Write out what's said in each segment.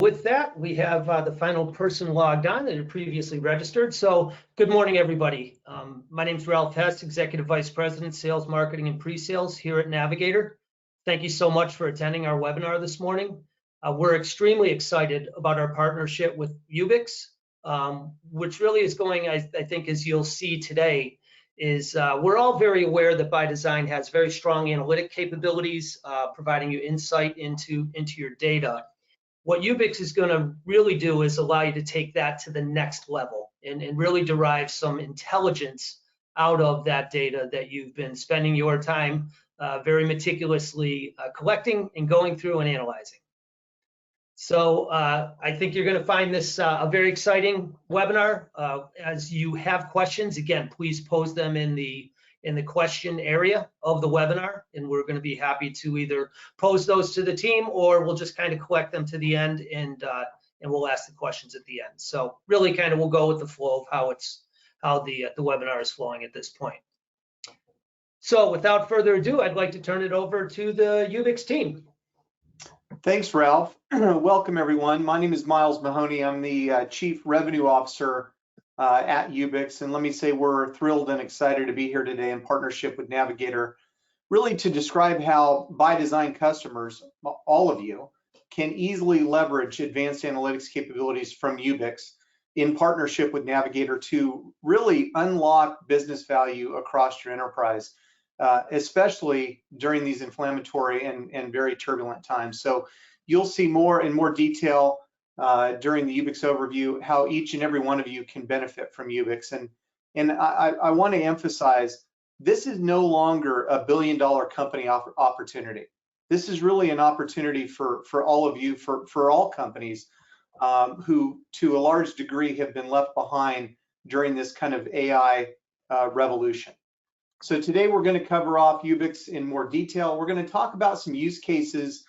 With that, we have the final person logged on that had previously registered. So good morning, everybody. My name is Ralph Hess, Executive Vice President, Sales, Marketing, and Pre-Sales here at Navigator. Thank you so much for attending our webinar this morning. We're extremely excited about our partnership with UBIX, which really is going, I think, as you'll see today, is we're all very aware that ByDesign has very strong analytic capabilities, providing you insight into your data. What UBIX is going to really do is allow you to take that to the next level and really derive some intelligence out of that data that you've been spending your time very meticulously collecting and going through and analyzing. So I think you're going to find this a very exciting webinar. As you have questions, again, please pose them in the question area of the webinar, and we're going to be happy to either pose those to the team or we'll just kind of collect them to the end and we'll ask the questions at the end. So really kind of we'll go with the flow of how the webinar is flowing at this point. So without further ado, I'd like to turn it over to the UBIX team. Thanks, Ralph. Welcome, everyone. My name is Miles Mahoney. I'm the Chief Revenue Officer at UBIX, and let me say we're thrilled and excited to be here today in partnership with Navigator, really to describe how ByDesign customers, all of you, can easily leverage advanced analytics capabilities from UBIX in partnership with Navigator to really unlock business value across your enterprise, especially during these inflammatory and very turbulent times. So you'll see more in more detail during the UBIX overview, how each and every one of you can benefit from UBIX. And I want to emphasize, this is no longer a billion-dollar company opportunity. This is really an opportunity for all of you, for all companies who, to a large degree, have been left behind during this kind of AI revolution. So today we're going to cover off UBIX in more detail. We're going to talk about some use cases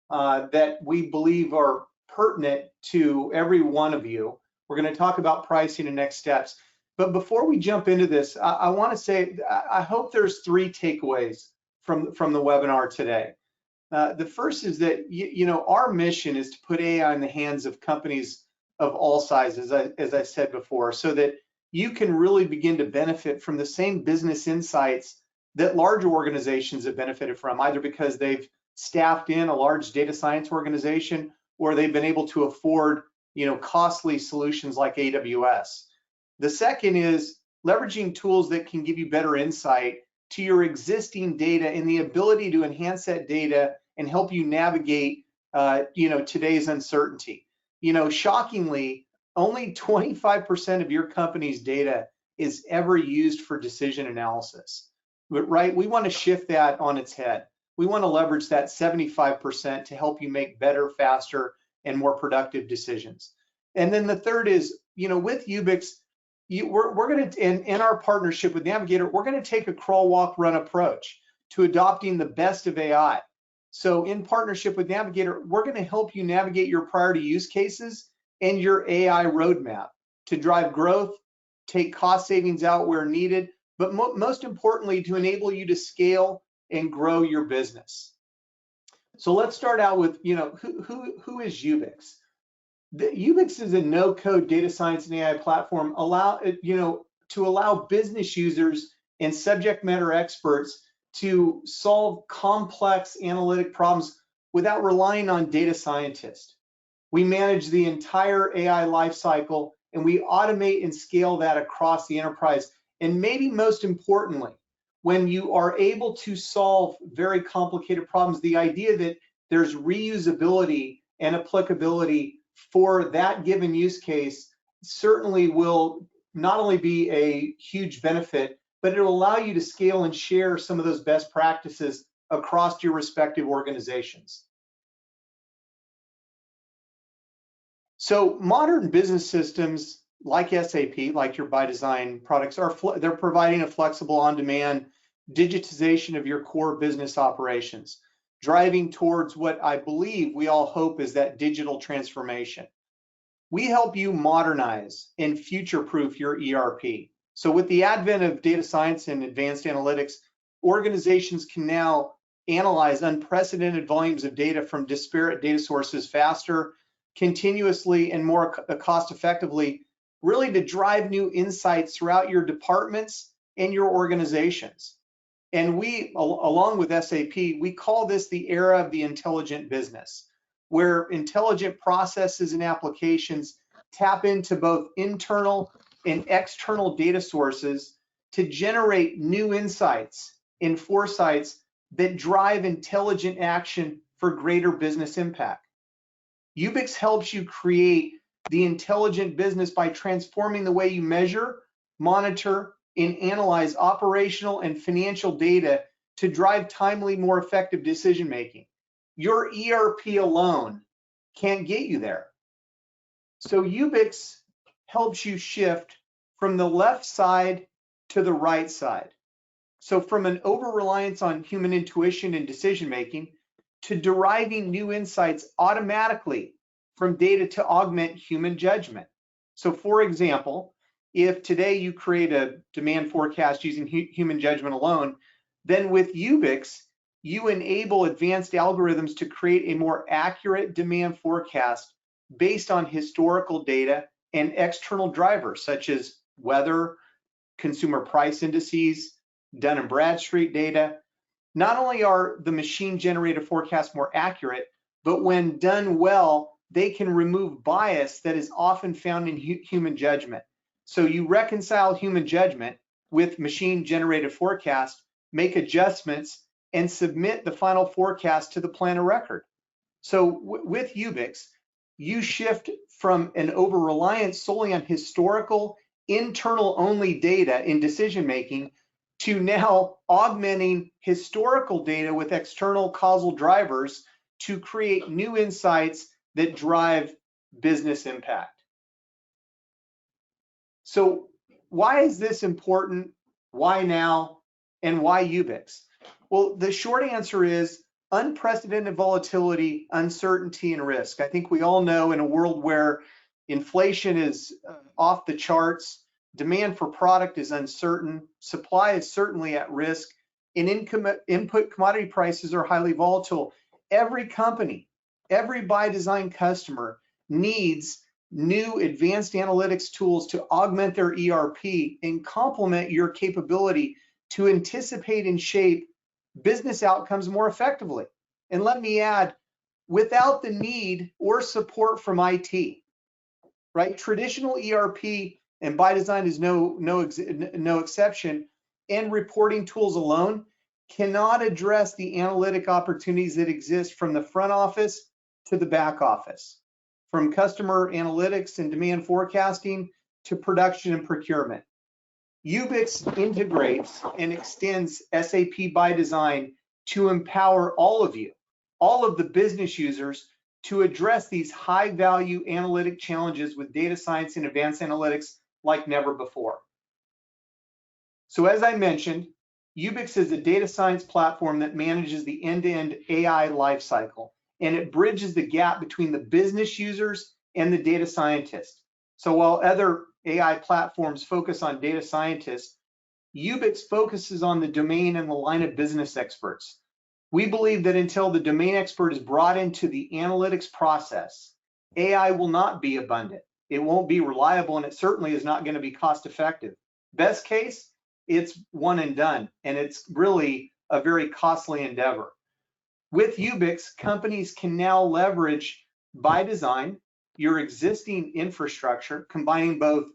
that we believe are pertinent to every one of you. We're going to talk about pricing and next steps. But before we jump into this, I want to say I hope there's three takeaways from the webinar today. The first is that our mission is to put AI in the hands of companies of all sizes, as I said before, so that you can really begin to benefit from the same business insights that larger organizations have benefited from, either because they've staffed in a large data science organization or they've been able to afford, costly solutions like AWS. The second is leveraging tools that can give you better insight to your existing data and the ability to enhance that data and help you navigate, today's uncertainty. Shockingly, only 25% of your company's data is ever used for decision analysis, but right? We want to shift that on its head. We want to leverage that 75% to help you make better, faster, and more productive decisions. And then the third is, with UBIX, we're going to, in our partnership with Navigator, we're going to take a crawl, walk, run approach to adopting the best of AI. So in partnership with Navigator, we're going to help you navigate your priority use cases and your AI roadmap to drive growth, take cost savings out where needed, but most importantly, to enable you to scale and grow your business. So let's start out with, who is UBIX? UBIX is a no-code data science and AI platform to allow business users and subject matter experts to solve complex analytic problems without relying on data scientists. We manage the entire AI lifecycle and we automate and scale that across the enterprise. And maybe most importantly, when you are able to solve very complicated problems, the idea that there's reusability and applicability for that given use case certainly will not only be a huge benefit, but it will allow you to scale and share some of those best practices across your respective organizations. So modern business systems like SAP, like your ByDesign products, they're providing a flexible, on-demand digitization of your core business operations, driving towards what I believe we all hope is that digital transformation. We help you modernize and future-proof your ERP. So with the advent of data science and advanced analytics, organizations can now analyze unprecedented volumes of data from disparate data sources faster, continuously and more cost effectively, really to drive new insights throughout your departments and your organizations. And we, along with SAP, we call this the era of the intelligent business, where intelligent processes and applications tap into both internal and external data sources to generate new insights and foresights that drive intelligent action for greater business impact. UBIX helps you create the intelligent business by transforming the way you measure, monitor, and analyze operational and financial data to drive timely, more effective decision making. Your ERP alone can't get you there. So UBIX helps you shift from the left side to the right side. So from an over-reliance on human intuition and decision making to deriving new insights automatically from data to augment human judgment. So for example, if today you create a demand forecast using human judgment alone, then with UBIX, you enable advanced algorithms to create a more accurate demand forecast based on historical data and external drivers such as weather, consumer price indices, Dun & Bradstreet data. Not only are the machine-generated forecasts more accurate, but when done well, they can remove bias that is often found in human judgment. So you reconcile human judgment with machine-generated forecast, make adjustments, and submit the final forecast to the plan of record. So with UBIX, you shift from an over-reliance solely on historical, internal-only data in decision-making to now augmenting historical data with external causal drivers to create new insights that drive business impact. So why is this important? Why now? And why UBIX? Well, the short answer is unprecedented volatility, uncertainty, and risk. I think we all know in a world where inflation is off the charts, demand for product is uncertain, supply is certainly at risk, and input commodity prices are highly volatile. Every company, every ByDesign customer needs new advanced analytics tools to augment their ERP and complement your capability to anticipate and shape business outcomes more effectively. And let me add, without the need or support from IT, right? Traditional ERP and ByDesign is no exception, and reporting tools alone cannot address the analytic opportunities that exist from the front office to the back office, from customer analytics and demand forecasting to production and procurement. UBIX integrates and extends SAP ByDesign to empower all of you, all of the business users, to address these high-value analytic challenges with data science and advanced analytics like never before. So as I mentioned, UBIX is a data science platform that manages the end-to-end AI lifecycle, and it bridges the gap between the business users and the data scientists. So while other AI platforms focus on data scientists, UBIX focuses on the domain and the line of business experts. We believe that until the domain expert is brought into the analytics process, AI will not be abundant. It won't be reliable, and it certainly is not going to be cost effective. Best case, it's one and done, and it's really a very costly endeavor. With UBIX, companies can now leverage ByDesign, your existing infrastructure, combining both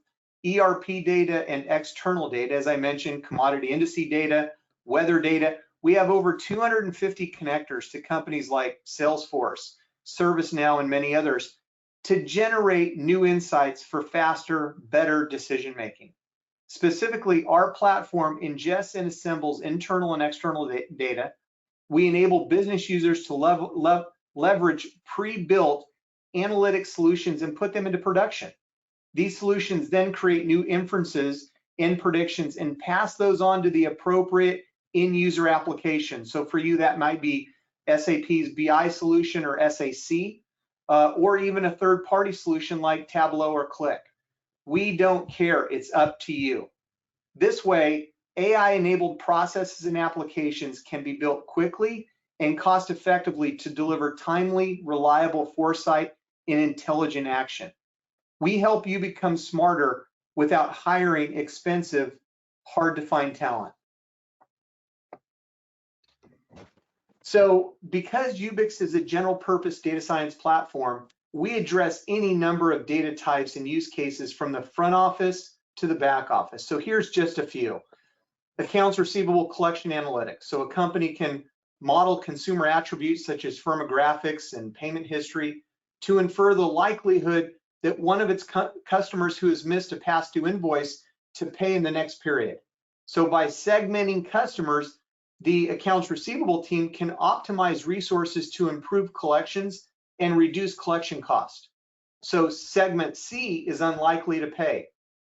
ERP data and external data. As I mentioned, commodity indice data, weather data. We have over 250 connectors to companies like Salesforce, ServiceNow, and many others to generate new insights for faster, better decision making. Specifically, our platform ingests and assembles internal and external data. We enable business users to leverage pre-built analytic solutions and put them into production. These solutions then create new inferences and predictions and pass those on to the appropriate in-user application. So for you, that might be SAP's BI solution or SAC, or even a third-party solution like Tableau or Qlik. We don't care, it's up to you. This way, AI-enabled processes and applications can be built quickly and cost-effectively to deliver timely, reliable foresight in intelligent action. We help you become smarter without hiring expensive, hard to find talent. So because UBIX is a general purpose data science platform, we address any number of data types and use cases from the front office to the back office. So here's just a few. Accounts receivable collection analytics. So a company can model consumer attributes such as firmographics and payment history to infer the likelihood that one of its customers who has missed a past due invoice to pay in the next period. So by segmenting customers, the accounts receivable team can optimize resources to improve collections and reduce collection cost. So segment C is unlikely to pay.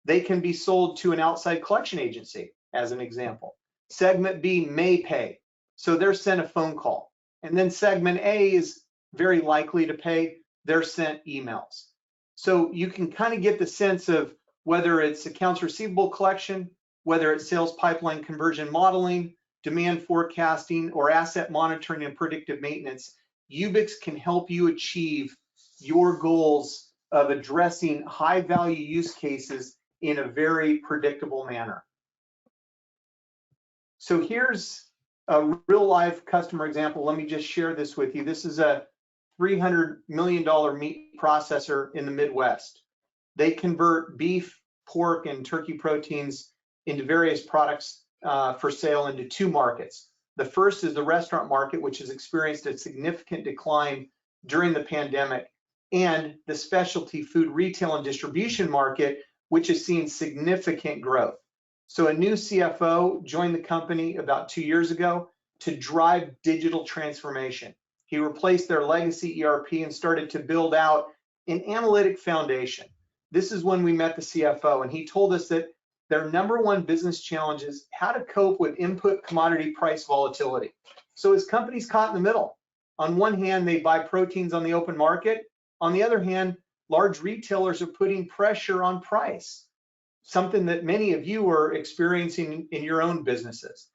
They can be sold to an outside collection agency, as an example. Segment B may pay, so they're sent a phone call. And then segment A is very likely to pay, they're sent emails. So you can kind of get the sense of whether it's accounts receivable collection, whether it's sales pipeline conversion modeling, demand forecasting, or asset monitoring and predictive maintenance. UBIX can help you achieve your goals of addressing high value use cases in a very predictable manner. So here's a real life customer example. Let me just share this with you. This is a $300 million meat processor in the Midwest. They convert beef, pork, and turkey proteins into various products for sale into two markets. The first is the restaurant market, which has experienced a significant decline during the pandemic, and the specialty food retail and distribution market, which has seen significant growth. So a new CFO joined the company about 2 years ago to drive digital transformation. He replaced their legacy ERP and started to build out an analytic foundation. This is when we met the CFO, and he told us that their number one business challenge is how to cope with input commodity price volatility. So his company's caught in the middle. On one hand, they buy proteins on the open market. On the other hand, large retailers are putting pressure on price, something that many of you are experiencing in your own businesses.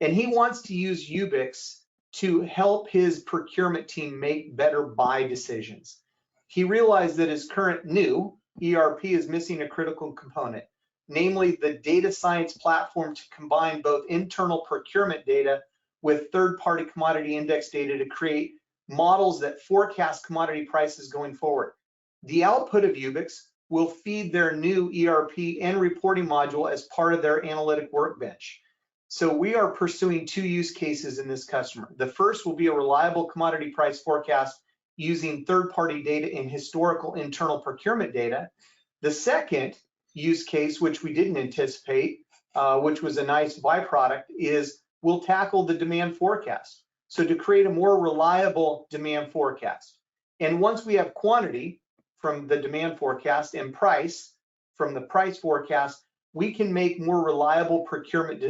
And he wants to use UBIX to help his procurement team make better buy decisions. He realized that his current new ERP is missing a critical component, namely the data science platform to combine both internal procurement data with third-party commodity index data to create models that forecast commodity prices going forward. The output of UBIX will feed their new ERP and reporting module as part of their analytic workbench. So we are pursuing two use cases in this customer. The first will be a reliable commodity price forecast using third-party data and historical internal procurement data. The second use case, which we didn't anticipate, which was a nice byproduct, is we'll tackle the demand forecast. So to create a more reliable demand forecast. And once we have quantity from the demand forecast and price from the price forecast, we can make more reliable procurement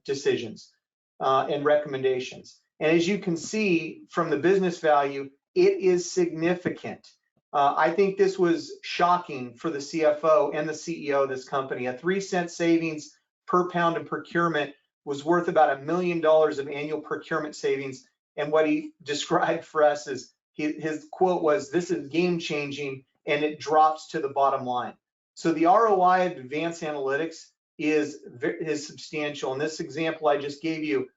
decisions and recommendations. And as you can see from the business value, it is significant. I think this was shocking for the CFO and the CEO of this company. A 3-cent savings per pound in procurement was worth about $1 million of annual procurement savings. And what he described for us is his quote was, "This is game changing," and it drops to the bottom line. So the ROI of advanced analytics is substantial. And this example I just gave you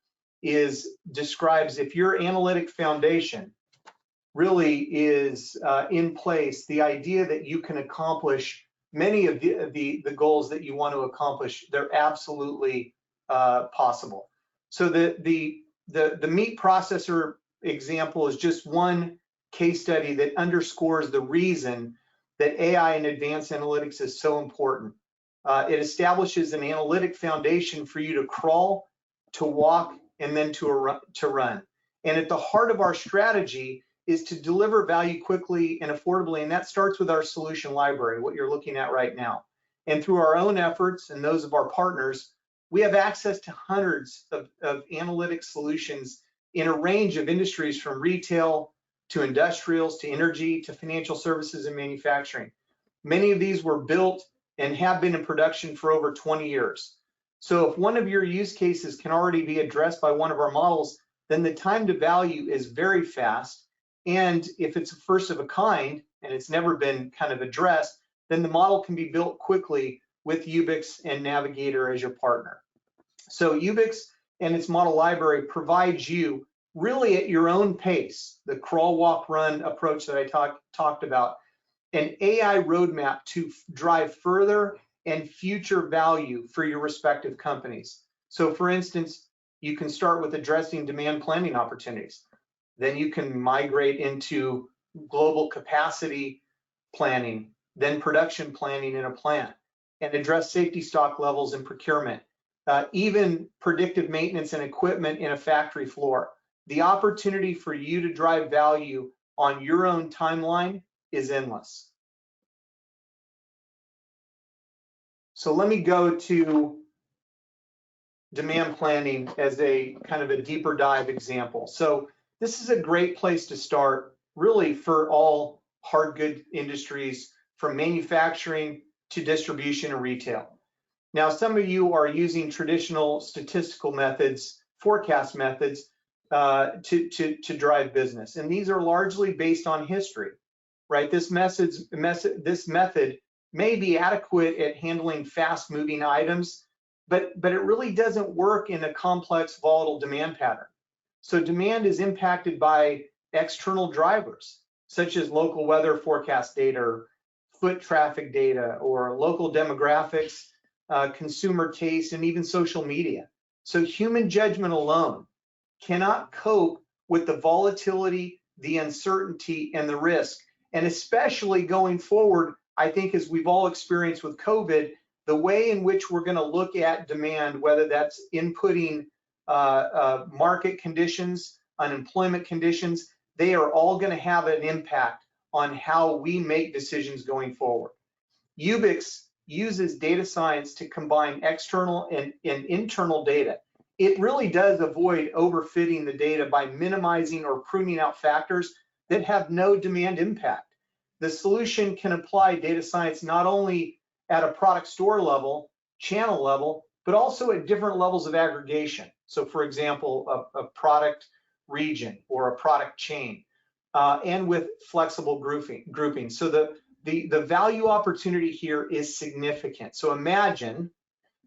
describes if your analytic foundation really is in place, the idea that you can accomplish many of the goals that you want to accomplish, they're absolutely possible. So the meat processor example is just one case study that underscores the reason that AI and advanced analytics is so important. It establishes an analytic foundation for you to crawl, to walk, and then to run. And at the heart of our strategy is to deliver value quickly and affordably, and that starts with our solution library, what you're looking at right now. And through our own efforts and those of our partners, we have access to hundreds of analytic solutions in a range of industries, from retail to industrials to energy to financial services and manufacturing. Many of these were built and have been in production for over 20 years. So if one of your use cases can already be addressed by one of our models, then the time to value is very fast. And if it's a first of a kind, and it's never been kind of addressed, then the model can be built quickly with UBIX and Navigator as your partner. So UBIX and its model library provides you really at your own pace, the crawl, walk, run approach that I talked about, an AI roadmap to drive further and future value for your respective companies. So for instance, you can start with addressing demand planning opportunities. Then you can migrate into global capacity planning, then production planning in a plant, and address safety stock levels in procurement, even predictive maintenance and equipment in a factory floor. The opportunity for you to drive value on your own timeline is endless. So let me go to demand planning as a kind of a deeper dive example. So this is a great place to start really for all hard good industries, from manufacturing to distribution and retail. Now, some of you are using traditional statistical methods, forecast methods to drive business. And these are largely based on history, right? This method may be adequate at handling fast moving items, but it really doesn't work in a complex, volatile demand pattern. So demand is impacted by external drivers, such as local weather forecast data, foot traffic data, or local demographics, consumer taste, and even social media. So human judgment alone cannot cope with the volatility, the uncertainty, and the risk. And especially going forward, I think as we've all experienced with COVID, the way in which we're going to look at demand, whether that's inputting market conditions, unemployment conditions, they are all going to have an impact on how we make decisions going forward. UBIX uses data science to combine external and internal data. It really does avoid overfitting the data by minimizing or pruning out factors that have no demand impact. The solution can apply data science not only at a product store level, channel level, but also at different levels of aggregation. So for example, a product region or a product chain, and with flexible grouping. So the value opportunity here is significant. So imagine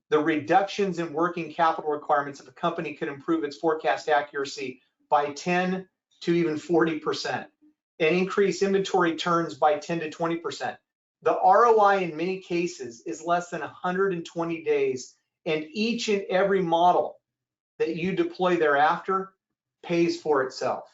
the reductions in working capital requirements if a company could improve its forecast accuracy by 10 to even 40%, and increase inventory turns by 10 to 20%. The ROI in many cases is less than 120 days, and each and every model that you deploy thereafter pays for itself.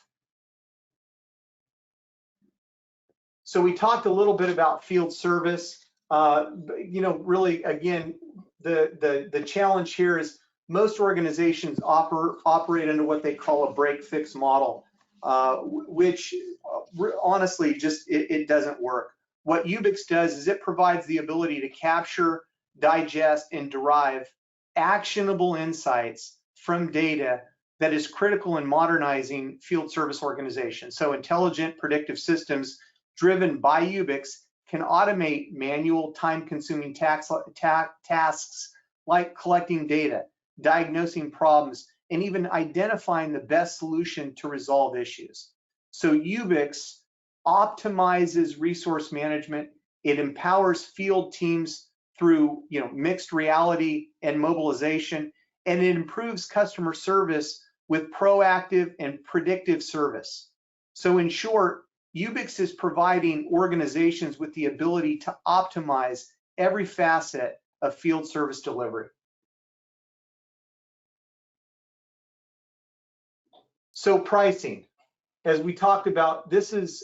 So we talked a little bit about field service. Really, again, the challenge here is most organizations operate under what they call a break-fix model, which honestly just it doesn't work. What UBIX does is it provides the ability to capture, digest, and derive actionable insights from data that is critical in modernizing field service organizations. So intelligent predictive systems driven by UBIX can automate manual, time-consuming tasks like collecting data, diagnosing problems, and even identifying the best solution to resolve issues. So UBIX optimizes resource management. It empowers field teams through mixed reality and mobilization, and it improves customer service with proactive and predictive service. So in short, UBIX is providing organizations with the ability to optimize every facet of field service delivery. So pricing, as we talked about, this is,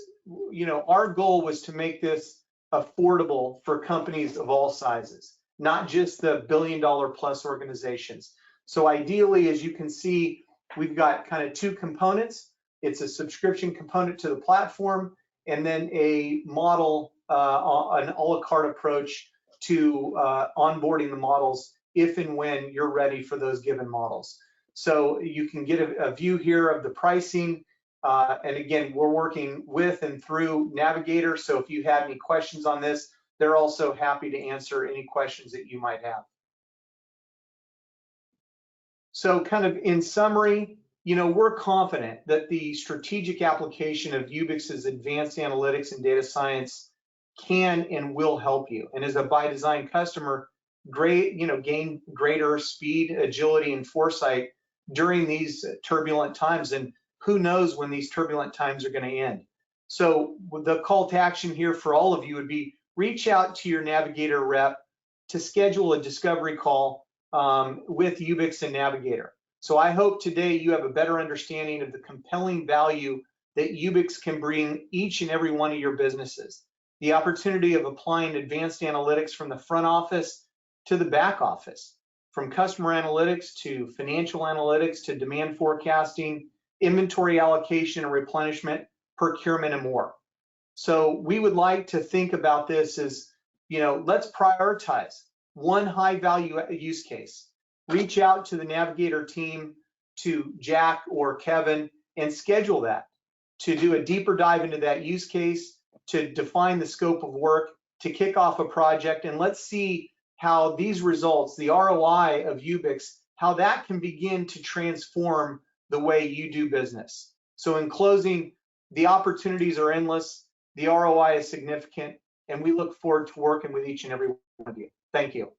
our goal was to make this affordable for companies of all sizes, not just the billion-dollar-plus organizations. So ideally, as you can see, we've got kind of two components. It's a subscription component to the platform, and then a model, an a la carte approach to onboarding the models if and when you're ready for those given models. So you can get a view here of the pricing. And again, we're working with and through Navigator. So if you have any questions on this, they're also happy to answer any questions that you might have. So kind of in summary, we're confident that the strategic application of UBIX's advanced analytics and data science can and will help you. And as a ByDesign customer, gain greater speed, agility, and foresight during these turbulent times. And who knows when these turbulent times are going to end. So the call to action here for all of you would be reach out to your Navigator rep to schedule a discovery call with UBIX and Navigator. So I hope today you have a better understanding of the compelling value that UBIX can bring each and every one of your businesses. The opportunity of applying advanced analytics from the front office to the back office, from customer analytics to financial analytics to demand forecasting, inventory allocation and replenishment, procurement, and more. So we would like to think about this as, let's prioritize one high value use case. Reach out to the Navigator team, to Jack or Kevin, and schedule that to do a deeper dive into that use case, to define the scope of work, to kick off a project, and let's see how these results, the ROI of UBIX, how that can begin to transform the way you do business. So in closing, the opportunities are endless, the ROI is significant, and we look forward to working with each and every one of you. Thank you.